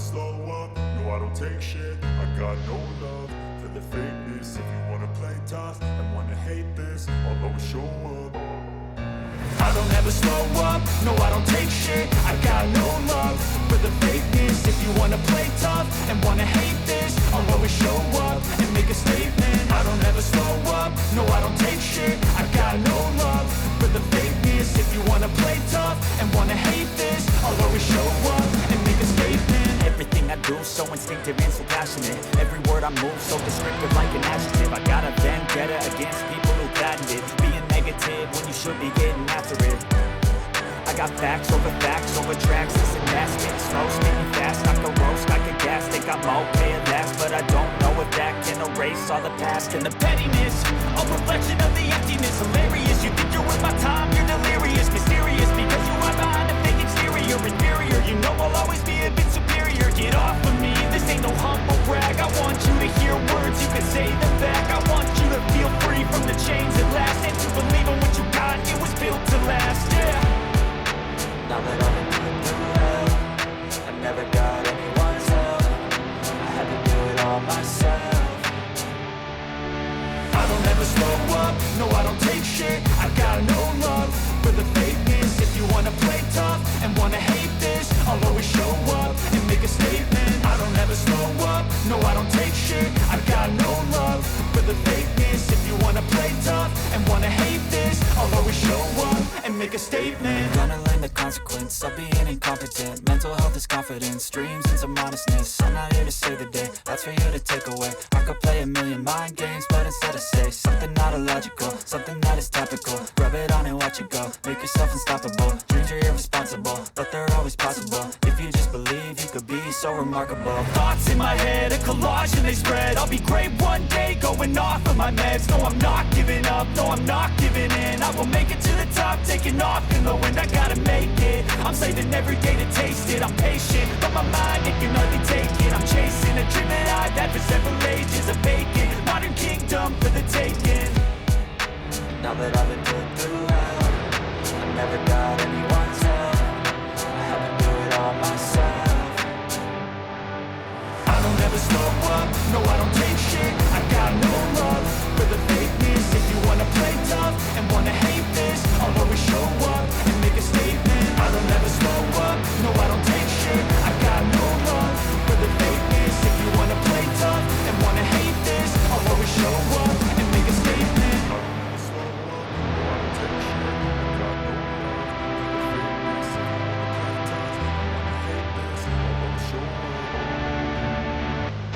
slow up, no I don't take shit. I got no love for the fakeness. If you wanna play tough and wanna hate this, I'll always show up. I don't ever slow up, no I don't take shit. I got no love for the fakeness. If you wanna play tough and wanna hate this, I'll always show up and make a statement. I don't ever slow up, no I don't take shit. I got no love for the fakeness. If you wanna play tough and wanna hate this, I'll always show up and make a statement. Everything I do so instinctive and so passionate. Every word I move so descriptive like an adjective. I got a vendetta against people who patented being negative when you should be getting after it. I got facts over tracks. Listen, that's getting slow, speaking fast. I could roast, I could gas, think I'm okay at last, but I don't know if that can erase all the past and the pettiness. A reflection of the emptiness, hilarious. You think you're worth my time, you're delirious, mysterious, because you are behind a fake exterior, inferior. You know I'll always be a bit superior. Get off of me, this ain't no humble brag. I want you to hear words, you can say them back. I want you to feel free from the chains at last, and to believe in what you got, it was built to last, yeah. Now that I've been through hell, I never got anyone's help. I had to do it all myself. I don't ever slow up, no I don't take shit. I got no love for the fakeness. If you wanna play tough and wanna hate this, I'll always show up and make a statement. I don't ever slow up, no I don't take shit. I got no love for the fakeness. If you wanna play tough and wanna hate this, I'll always show up and make a statement. Gonna learn the consequence of being incompetent. Mental health is confidence, dreams and some honestness. I'm not here to save the day, that's for you to take away. I could play a million mind games, but instead I say something not illogical, something that is topical. Rub it on and watch it go, make yourself unstoppable. Dreams are irresponsible, but they're always possible. If you just believe, you could be so remarkable. Thoughts in my head, a collage and they spread. I'll be great one day, going off of my meds. No, I'm not giving up, no, I'm not giving in. I will make it to the top, taking off in the wind. I gotta make it, I'm saving every day to taste it. I'm patient, but my mind, it can hardly take it. I'm chasing a dream that I've had for several ages. A vacant, modern kingdom for the taking. Now that I've been put through hell, I never got anyone